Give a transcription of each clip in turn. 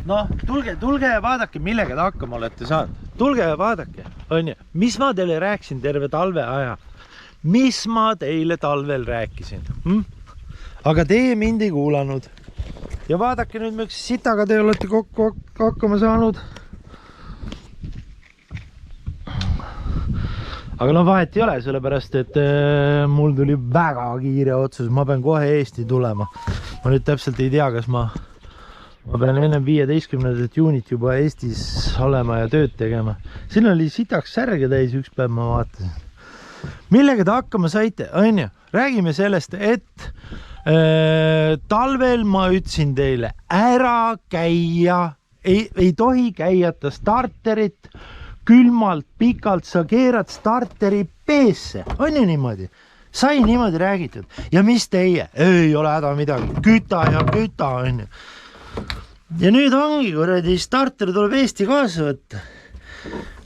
noh, tulge ja vaadake, millega te hakkama olete saanud. Tulge ja vaadake, on ju. Mis ma teile rääkisin terve talve aja? Mis ma teile talvel rääkisin? Aga teie mind ei kuulanud. Ja vaadake nüüd, miks sitaga te olete kokku hakkama saanud. Aga no vahet ei ole, sellepärast, et mul tuli väga kiire otsus. Ma pean kohe Eesti tulema. Ma nüüd täpselt ei tea, kas ma pean enne 15. juunit juba Eestis olema ja tööd tegema. Siin oli sitaks särge täis üks päev, ma vaatasin. Millega te hakkama saite? On ju? Räägime sellest, et talvel ma ütlesin teile, ära käia, ei tohi käiata starterit külmalt, pikalt, sa keerad starteri peesse. On ju niimoodi? Sai niimoodi räägitud. Ja mis teie? Ei ole häda midagi. Küta ja küta, on ju. Ja nüüd ongi, kuradi starter tuleb Eesti kaasa võtta.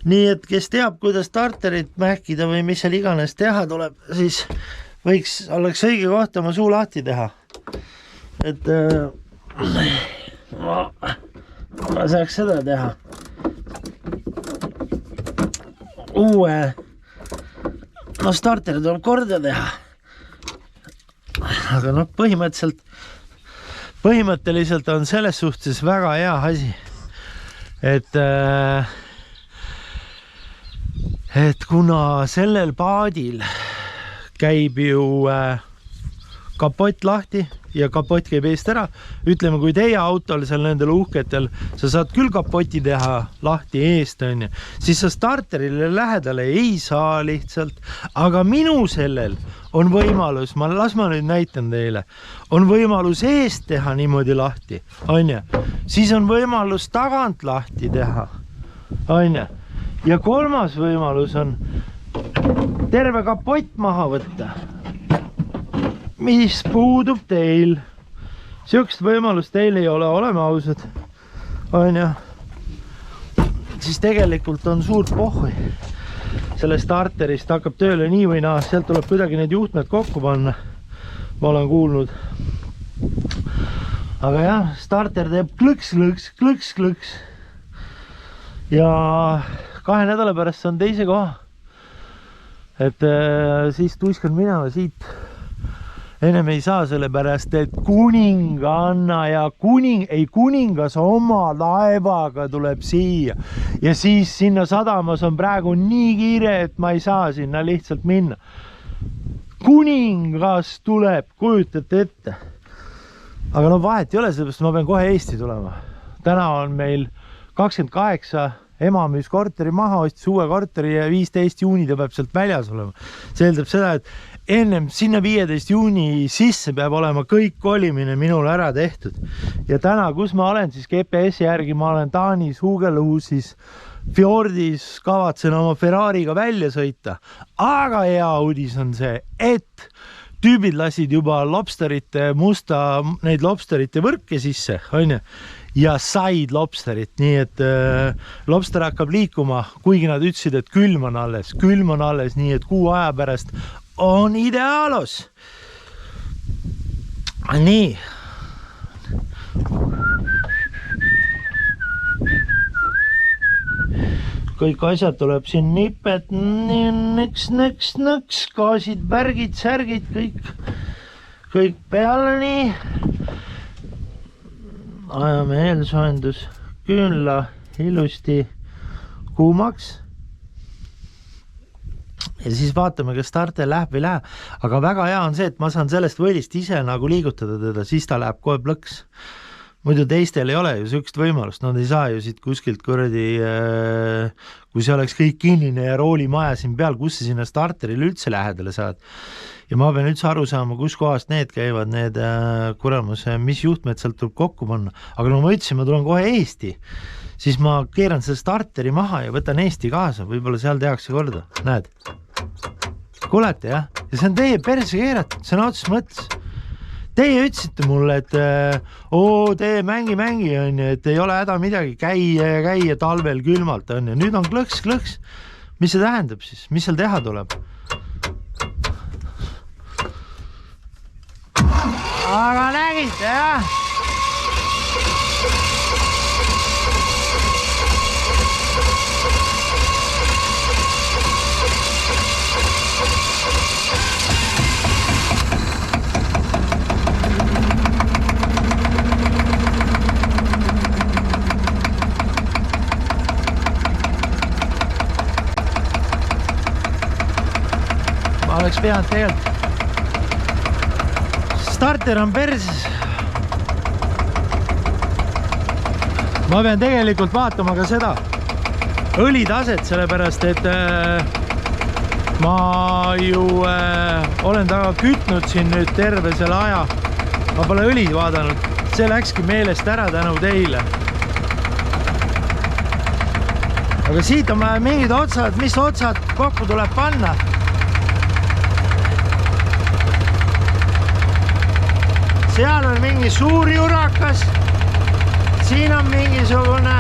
Nii et kes teab, kuidas starterit mähkida või mis seal iganes teha tuleb, siis oleks õige koht oma suu lahti teha. Et ma saaks seda teha. No starteri tuleb korda teha. Aga noh, põhimõtteliselt on selles suhtes väga hea asi, et kuna sellel paadil käib ju kapott lahti ja kapott käib eest ära, ütleme, kui teie autol seal nendel uhketel, sa saad küll kapoti teha lahti eest, on ju, siis sa starterile lähedale ei saa lihtsalt, aga minu sellel on võimalus, las ma nüüd näitan teile, on võimalus eest teha niimoodi lahti, on ju, siis on võimalus tagant lahti teha, on ju, ja kolmas võimalus on terve kapott maha võtta, mis puudub teil. Siukest võimalust teil ei ole, oleme ausad, on ju, siis tegelikult on suurt pohhui. Selle starterist hakkab tööle nii või naa, sealt tuleb kuidagi need juhtmed kokku panna, ma olen kuulnud. Aga jah, starter teeb klõks. Ja 2 nädala pärast on teise koha. Et siis tuiskan minema siit. Ennem ei saa sellepärast, et kuninganna ja kuningas oma laevaga tuleb siia. Ja siis sinna sadamas on praegu nii kiire, et ma ei saa sinna lihtsalt minna. Kuningas tuleb, kujutate ette. Aga no vahet ei ole, sellepärast ma pean kohe Eesti tulema. Täna on meil 28, ema müüs korteri maha, ostis uue korteri ja 15 juuni ta peab sealt väljas olema. See eeldab seda, et ennem sinna 15 juuni sisse peab olema kõik kolimine minul ära tehtud. Ja täna, kus ma olen, siis GPS järgi ma olen Taanis, Huugeluusis, Fjordis, kavatsen oma Ferrariga välja sõita. Aga hea uudis on see, et tüübid lasid juba neid lobsterite võrke sisse, on ju? Ja said lobsterit, nii et lobster hakkab liikuma, kuigi nad ütlesid, et külm on alles, nii et kuu aja pärast on ideaalos. Nii. Kõik asjad tuleb siin nipet, nõks, gaasid, värgid, särgid, kõik peale nii. Ajame eelsoendus küünla ilusti kuumaks. Ja siis vaatame, kas starter läheb või ei lähe. Aga väga hea on see, et ma saan sellest võlist ise nagu liigutada teda, siis ta läheb kohe plõks. Muidu teistel ei ole ju sükst võimalust, nad ei saa ju siit kuskilt kuradi, kui see oleks kõik kinnine ja roolimaja siin peal, kus sa sinna starterile üldse lähedale saad. Ja ma pean üldse aru saama, kus kohast need käivad, need kuramus, mis juhtmed sealt tuleb kokku panna. Aga no ma ütlesin, ma tulen kohe Eesti, siis ma keeran selle starteri maha ja võtan Eesti kaasa, võib-olla seal tehakse korda, näed. Kuulete, jah? Ja see on teie perse keeratud, see on otsus mõttes. Teie ütlesite mulle, et tee mängi, on ju, et ei ole häda midagi, käia talvel külmalt, on ju. Nüüd on klõks. Mis see tähendab siis? Mis seal teha tuleb? Aga nägite, jah? pead tegelikult. Starter on perses. Ma pean tegelikult vaatama ka seda õlitaset, sellepärast et ma ju olen taga kütnud siin nüüd terve selle aja. Ma pole õlid vaadanud. See läkski meelest ära tänu teile. Aga siit on mingid otsad, mis otsad kokku tuleb panna. Seal on mingi suur jurakas. Siin on mingisugune.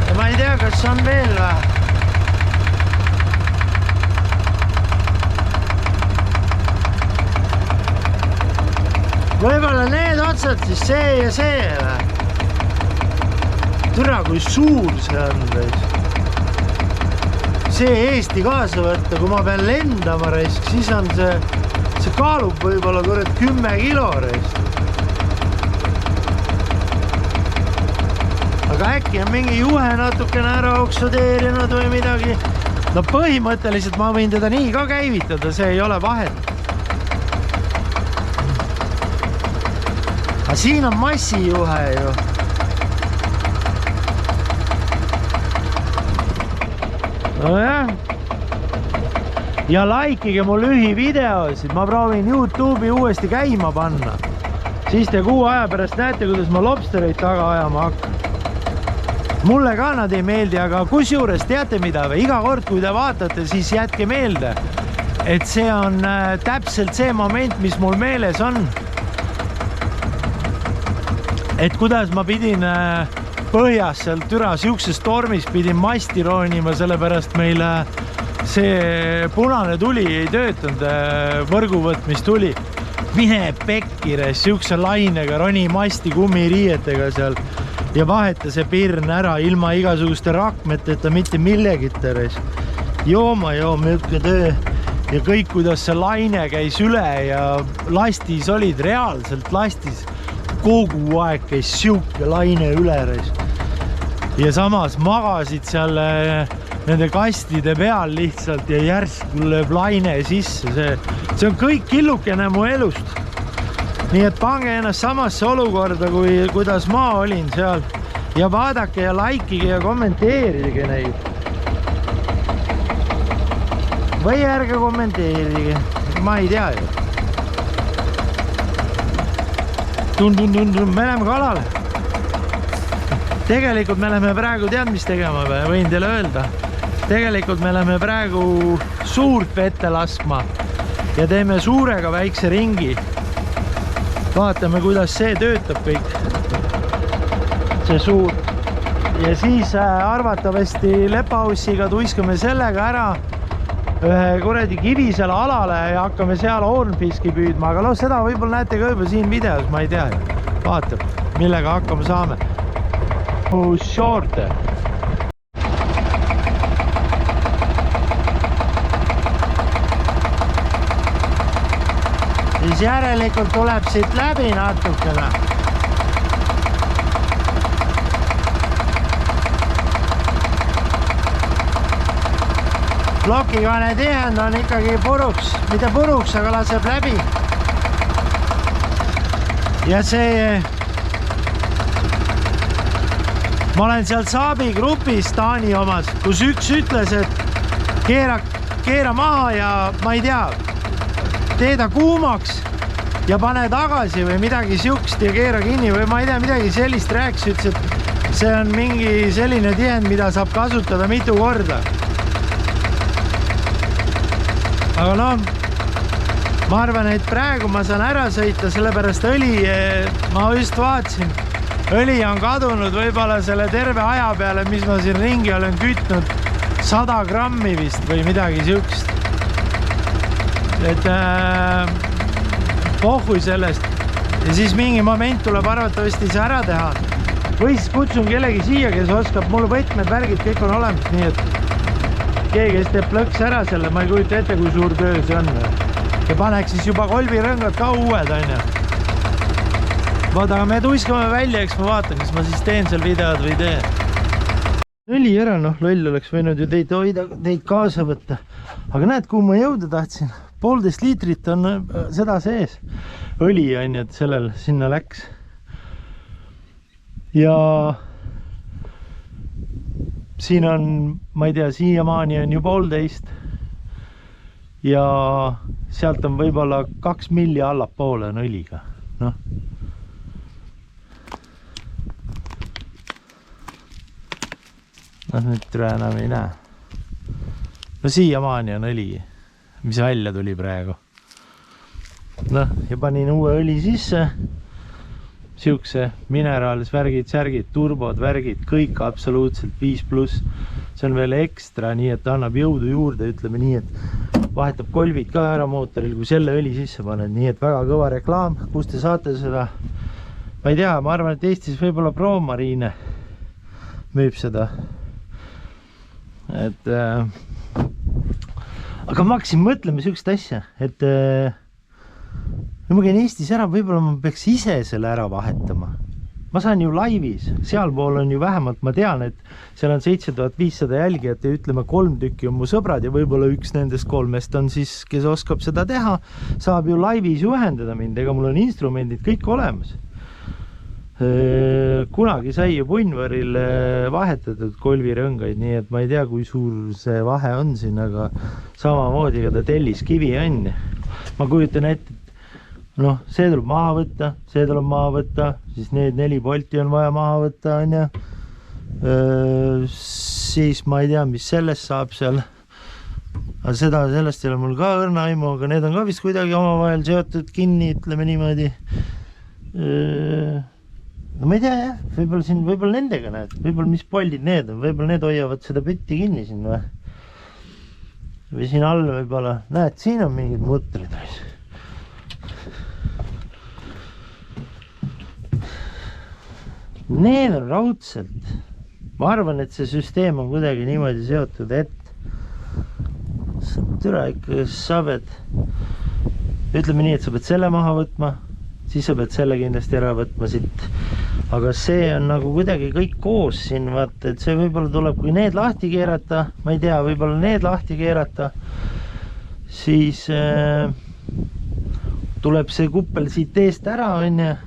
Ja ma ei tea, kas on veel või. Võib-olla need otsad siis see ja see või. Türa, kui suur see on. See Eesti kaasa võtta, kui ma pean lendama raisk, siis on see kaalub võib-olla 10 kilo raisk. Aga äkki on mingi juhe natukene ära oksudeerinud või midagi. No põhimõtteliselt ma võin teda nii ka käivitada, see ei ole vahet. Aga siin on massijuhe ju. Nojah. Ja likeige mu lühivideosid, ma proovin YouTube'i uuesti käima panna. Siis te kuu aja pärast näete, kuidas ma lobstereid taga ajama hakkan. Mulle ka nad ei meeldi, aga kusjuures teate mida või? Iga kord, kui te vaatate, siis jätke meelde, et see on täpselt see moment, mis mul meeles on. Et kuidas ma pidin põhjas seal türa siukses tormis pidin masti roonima, sellepärast meil see punane tuli ei töötanud, võrguvõtmis tuli. Mine pekkire, siukse lainega roni masti kummiriietega seal ja vaheta see pirn ära ilma igasuguste rakmeteta, mitte millegitares. Jooma ükke töö ja kõik, kuidas see laine käis üle ja lastis olid, reaalselt lastis. Kogu aeg käis siuke laine üle. Ja samas magasid seal nende kastide peal lihtsalt ja järsku lööb laine sisse. See on kõik killukene mu elust. Nii et pange ennast samasse olukorda, kuidas ma olin seal. Ja vaadake ja likeige ja kommenteerige neid. Või ärge kommenteerige. Ma ei tea ju. Me läheme kalale. Tegelikult me läheme praegu tead mis tegema või? Võin teile öelda. Tegelikult me läheme praegu suurt vette laskma ja teeme suurega väikse ringi. Vaatame, kuidas see töötab kõik. See suur. Ja siis arvatavasti lepaussiga tuiskame sellega ära ühe kuradi kivisele alale ja hakkame seal hornfiski püüdma, aga seda võib-olla näete ka juba siin videos, ma ei tea. Vaatab, millega hakkama saame. Short. Siis järelikult tuleb siit läbi natukene. Plokikane tihend on ikkagi puruks, mitte puruks, aga laseb läbi. Ja see... Ma olen seal Saabi grupis Taani omas, kus üks ütles, et keera maha ja ma ei tea, tee ta kuumaks ja pane tagasi või midagi siukest ja keera kinni või ma ei tea, midagi sellist rääkis, ütles, et see on mingi selline tihend, mida saab kasutada mitu korda. Aga noh, ma arvan, et praegu ma saan ära sõita, sellepärast õli, ma just vaatasin, õli on kadunud võib-olla selle terve aja peale, mis ma siin ringi olen kütnud, 100 grammi vist või midagi siukest. Et pohhui sellest ja siis mingi moment tuleb arvatavasti see ära teha. Või siis kutsun kellegi siia, kes oskab, mul võtmed, värgid, kõik on olemas, nii et keegi, kes teeb plõks ära selle, ma ei kujuta ette, kui suur töö see on. Ja paneks siis juba kolbirõngad ka uued, on ju. Vaata, aga me tuiskame välja, eks ma vaatan, kas ma siis teen seal videod või teen. õli ära, noh, loll oleks võinud ju teid kaasa võtta. Aga näed, kuhu ma jõuda tahtsin? 1,5 liitrit on seda sees. Õli on ju, et sellel sinna läks. Ja siin on, ma ei tea, siiamaani on ju 1,5. Ja sealt on võib-olla 2 milli allapoole on õliga. Noh. Noh, nüüd türa enam ei näe. No siiamaani on õli, mis välja tuli praegu. Noh, ja panin uue õli sisse. Siukse mineraalis värgid, särgid, turbod, värgid, kõik absoluutselt 5+. See on veel ekstra, nii et ta annab jõudu juurde, ütleme nii, et vahetab kolvid ka ära mootoril, kui selle õli sisse paned. Nii et väga kõva reklaam, kus te saate seda. Ma ei tea, ma arvan, et Eestis võib-olla Pro-Marine müüb seda. Et aga ma hakkasin mõtlema sihukest asja, et kui ma käin Eestis ära, võib-olla ma peaks ise selle ära vahetama. Ma saan ju laivis, sealpool on ju vähemalt, ma tean, et seal on 7500 jälgijat ja ütleme 3 tükki on mu sõbrad ja võib-olla üks nendest 3 on siis, kes oskab seda teha, saab ju laivis juhendada mind, ega mul on instrumendid kõik olemas. Kunagi sai ju Punnvaril vahetatud kolvirõngaid, nii et ma ei tea, kui suur see vahe on siin, aga samamoodi ka ta telliskivi on. Ma kujutan ette, et noh, see tuleb maha võtta, see tuleb maha võtta, siis need 4 bolti on vaja maha võtta, on ja siis ma ei tea, mis sellest saab seal. Aga sellest ei ole mul ka õrna aimu, aga need on ka vist kuidagi omavahel seotud kinni, ütleme niimoodi. No ma ei tea jah, võib-olla nendega näed, võib-olla mis poldid need on, võib-olla need hoiavad seda pütti kinni siin või siin all võib-olla, näed, siin on mingid mutrid. Need on raudselt, ma arvan, et see süsteem on kuidagi niimoodi seotud, et türa ikka sa pead, ütleme nii, et sa pead selle maha võtma, siis sa pead selle kindlasti ära võtma siit. Aga see on nagu kuidagi kõik koos siin, vaata, et see võib-olla tuleb, kui need lahti keerata, ma ei tea, võib-olla need lahti keerata, siis tuleb see kuppel siit eest ära, on ja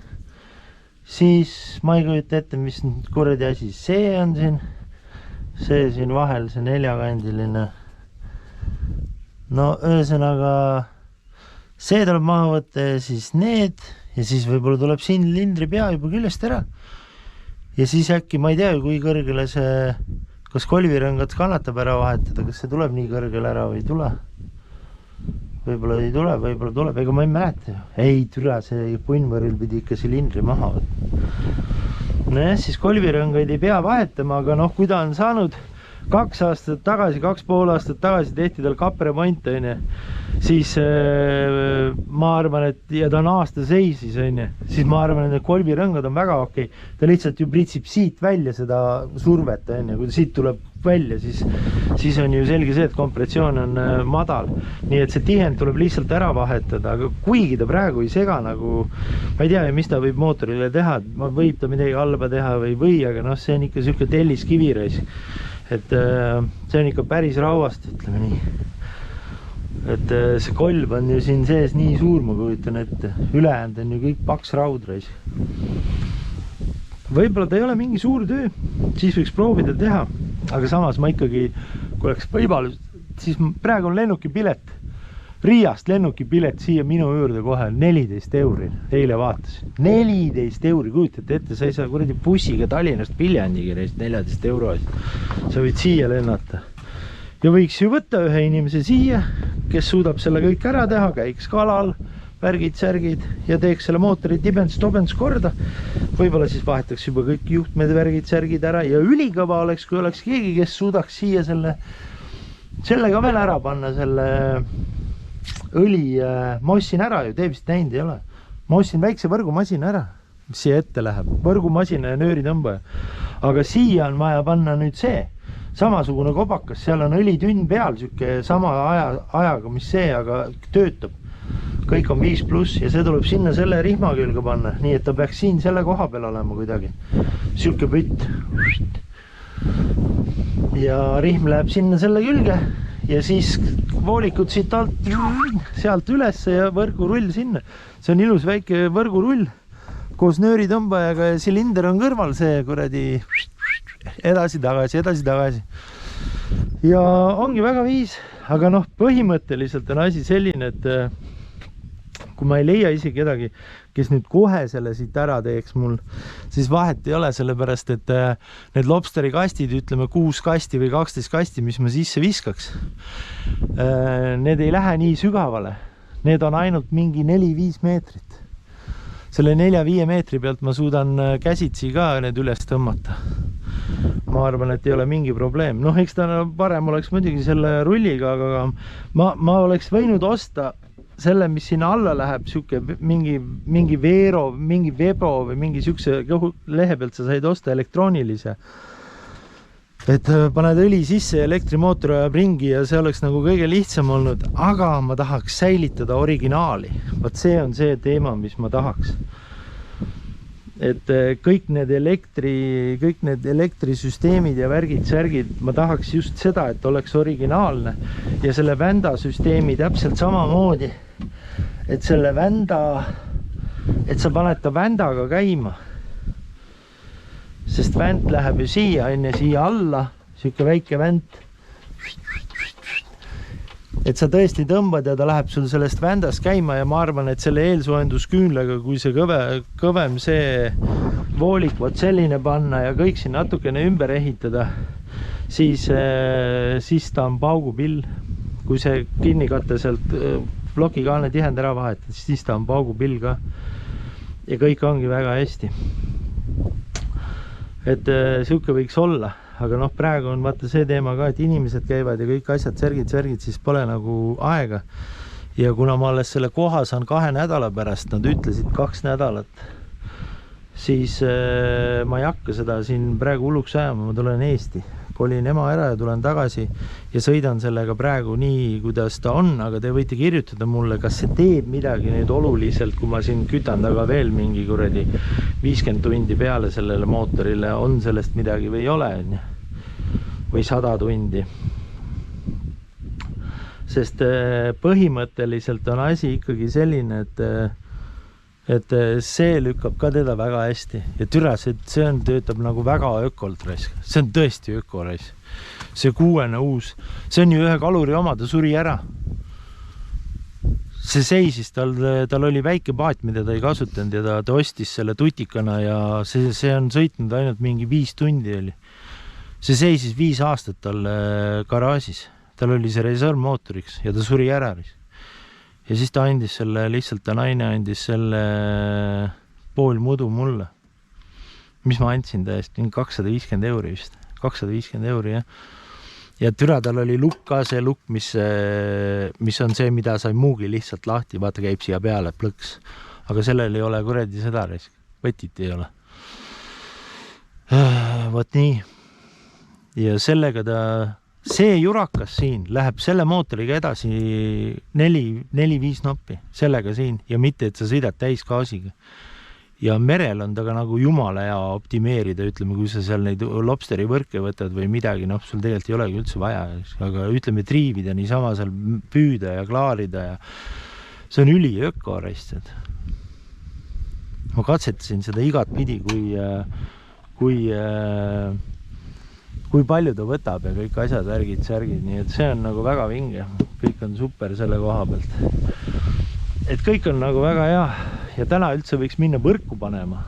siis ma ei kujuta ette, mis kuradi asi see on siin vahel, see 4-kandiline. No ühesõnaga, see tuleb maha võtta ja siis need. Ja siis võib-olla tuleb siin lindri pea juba küljest ära. Ja siis äkki, ma ei tea, kui kõrgele see, kas kolvirõngat kannatab ära vahetada, kas see tuleb nii kõrgele ära või ei tule. Võib-olla ei tule, võib-olla tuleb, ega ma ei mäleta. Ei, türa, see Punnvaril pidi ikka silindri maha võtta. Nojah, siis kolvirõngaid ei pea vahetama, aga noh, kui ta on saanud 2 aastat tagasi, 2,5 aastat tagasi tehti tal kapremont, siis ma arvan, et ja ta on aasta seisis, siis ma arvan, et need kolvirõngad on väga okei. Ta lihtsalt ju pritsib siit välja seda survet, kui ta siit tuleb välja, siis on ju selge see, et kompressioon on madal. Nii et see tihend tuleb lihtsalt ära vahetada, aga kuigi ta praegu ei sega nagu, ma ei tea, mis ta võib mootorile teha, võib ta midagi halba teha või, aga noh, see on ikka selline telliskivireis. Et see on ikka päris rauast, ütleme nii. Et see kolb on ju siin sees nii suur, ma kujutan ette. Ülejäänud on ju kõik paks raudreis. Võib-olla ta ei ole mingi suur töö, siis võiks proovida teha. Aga samas ma ikkagi, kui oleks võimalus, siis praegu on lennukipilet. Riiast lennukipilet siia minu juurde kohe 14 €. Eile vaatasin. 14 €, kujutate ette, sa ei saa kuradi bussiga Tallinnast Viljandigi 14 €. Sa võid siia lennata. Ja võiks ju võtta ühe inimese siia, kes suudab selle kõik ära teha, käiks kalal, värgid, särgid ja teeks selle mootori tibens-tobens korda. Võib-olla siis vahetaks juba kõik juhtmed, värgid, särgid ära ja ülikõva oleks, kui oleks keegi, kes suudaks siia selle ka veel ära panna, selle õli, ma ostsin ära ju, te vist näinud ei ole. Ma ostsin väikse võrgumasina ära, mis siia ette läheb, võrgumasina ja nööritõmbaja. Aga siia on vaja panna nüüd see, samasugune kobakas, seal on õlitünn peal, siuke sama ajaga, mis see, aga töötab. Kõik on 5+ ja see tuleb sinna selle rihma külge panna, nii et ta peaks siin selle koha peal olema kuidagi. Siuke pütt. ja rihm läheb sinna selle külge ja siis voolikud siit alt, sealt üles ja võrgurull sinna. See on ilus väike võrgurull koos nööritõmbajaga ja silinder on kõrval, see kuradi edasi-tagasi. Ja ongi väga viis, aga noh, põhimõtteliselt on asi selline, et kui ma ei leia isegi kedagi, kes nüüd kohe selle siit ära teeks mul, siis vahet ei ole, sellepärast, et need lobsteri kastid, ütleme 6 kasti või 12 kasti, mis ma sisse viskaks, need ei lähe nii sügavale. Need on ainult mingi 4-5 meetrit. Selle 4-5 meetri pealt ma suudan käsitsi ka need üles tõmmata. Ma arvan, et ei ole mingi probleem. Noh, eks ta parem oleks muidugi selle rulliga, aga ma oleks võinud osta selle, mis sinna alla läheb, mingi Veero, mingi Vebo või mingi siukse lehe pealt sa said osta elektroonilise. Et paned õli sisse ja elektrimootor ajab ringi ja see oleks nagu kõige lihtsam olnud, aga ma tahaks säilitada originaali. Vaat see on see teema, mis ma tahaks. Et kõik need elektrisüsteemid ja särgid, ma tahaks just seda, et oleks originaalne ja selle vända süsteemi täpselt samamoodi, et selle vända, et sa paned ta vändaga käima, sest vänt läheb ju siia, enne siia alla, siuke väike vänt, et sa tõesti tõmbad ja ta läheb sul sellest vändast käima ja ma arvan, et selle eelsoendusküünlaga, kui see kõvem see voolik võt selline panna ja kõik siin natukene ümber ehitada, siis ta on paugupill. Kui see kinnikatte sealt plokikaane tihend ära vahetada, siis ta on paugupill ka ja kõik ongi väga hästi. Et siuke võiks olla. Aga noh, praegu on vaata see teema ka, et inimesed käivad ja kõik asjad, särgid, siis pole nagu aega. Ja kuna ma alles selle koha saan 2 nädala pärast, nad ütlesid 2 nädalat, siis ma ei hakka seda siin praegu hulluks ajama, ma tulen Eesti. Kolin ema ära ja tulen tagasi ja sõidan sellega praegu nii, kuidas ta on, aga te võite kirjutada mulle, kas see teeb midagi nüüd oluliselt, kui ma siin kütan taga veel mingi kuradi 50 tundi peale sellele mootorile, on sellest midagi või ei ole, või 100 tundi. Sest põhimõtteliselt on asi ikkagi selline, et see lükkab ka teda väga hästi ja türas, et see töötab nagu väga ökolt raisk. See on tõesti öko raisk. See 6 uus, see on ju ühe kaluri oma, ta suri ära. See seisis, tal oli väike paat, mida ta ei kasutanud ja ta ostis selle tutikana ja see on sõitnud ainult mingi 5 tundi oli. See seisis 5 aastat tal garaažis. Tal oli see reservmootoriks ja ta suri ära. Ja siis ta andis selle, lihtsalt ta naine andis selle pool mudu mulle. Mis ma andsin täiesti, 250 euri vist. 250 euri, jah. Ja türa tal oli lukk ka, see lukk, mis on see, mida sai muugi lihtsalt lahti. Vaata, käib siia peale, plõks. Aga sellel ei ole kuredi seda raisk. Võtit ei ole. Vot nii. Ja sellega ta... See jurakas siin läheb selle mootoriga edasi 4-5 noppi, sellega siin ja mitte, et sa sõidad täisgaasiga. Ja merel on taga nagu jumala hea optimeerida, ütleme, kui sa seal neid lobsteri võrke võtad või midagi, noh, sul tegelikult ei olegi üldse vaja, aga ütleme, triivida niisama seal püüda ja klaarida ja see on üli ökoreistad. Ma katsetasin seda igat pidi, kui palju ta võtab ja kõik asjad, särgid, nii et see on nagu väga vinge, kõik on super selle koha pealt. Et kõik on nagu väga hea ja täna üldse võiks minna võrku panema.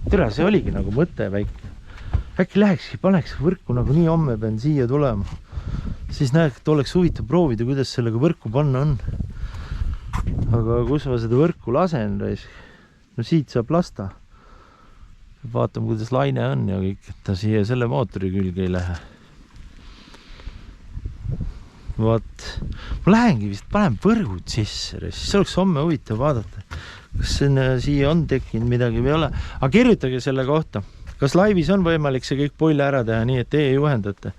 Tere, see oligi nagu mõte väike. Äkki lähekski, paneks võrku nagu nii homme pean siia tulema. Siis näed, et oleks huvitav proovida, kuidas sellega võrku panna on. Aga kus ma seda võrku lasen? No siit saab lasta. Vaatame, kuidas laine on ja kõik, et ta siia selle mootori külge ei lähe. Vaat, ma lähengi vist, panen võrgud sisse, siis oleks homme huvitav vaadata, kas siia on tekkinud midagi või ei ole. Aga kirjutage selle kohta, kas laivis on võimalik see kõik poile ära teha, nii et teie juhendate,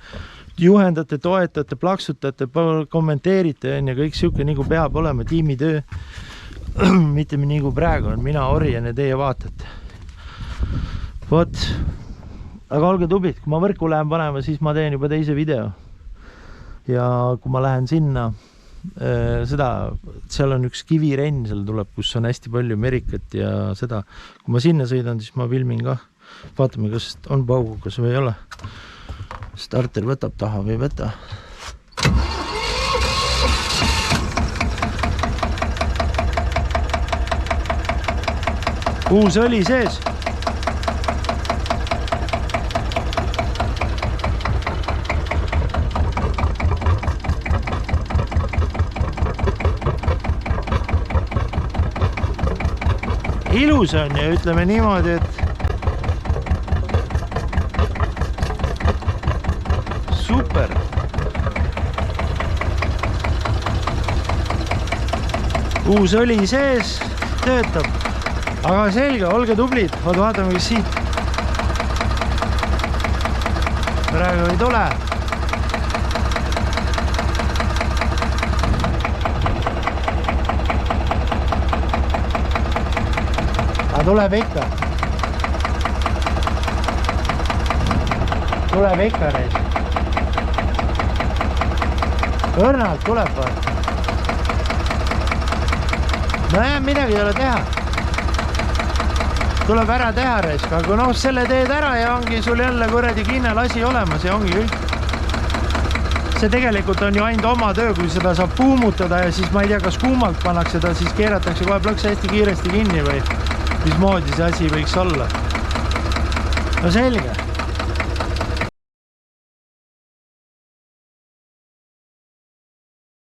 toetate, plaksutate, kommenteerite ja kõik siuke nagu peab olema tiimitöö. Mitte nii kui praegu on, mina orjan ja teie vaatate. Vot, aga olge tublid, kui ma võrku lähen panema, siis ma teen juba teise video. Ja kui ma lähen sinna, seal on üks kivirenn, seal tuleb, kus on hästi palju merikat ja seda. Kui ma sinna sõidan, siis ma filmin ka. Vaatame, kas on paugukas või ei ole. Starter võtab taha või ei võta. Uus õli sees. Ilus on ja ütleme niimoodi, et super. Uus õli sees, töötab. Aga selge, olge tublid. Vaatame, kes siit. Praegu ei tule. Tuleb ikka. Tuleb ikka neis. Õrnalt tuleb vaata. No jah, midagi ei ole teha. Tuleb ära teha reis, aga kui selle teed ära ja ongi sul jälle kuradi kinne lasi olemas ja ongi kõik. See tegelikult on ju ainult oma töö, kui seda saab puumutada ja siis ma ei tea, kas kuumalt pannakse seda, siis keeratakse kohe plõks hästi kiiresti kinni või mismoodi see asi võiks olla. No selge.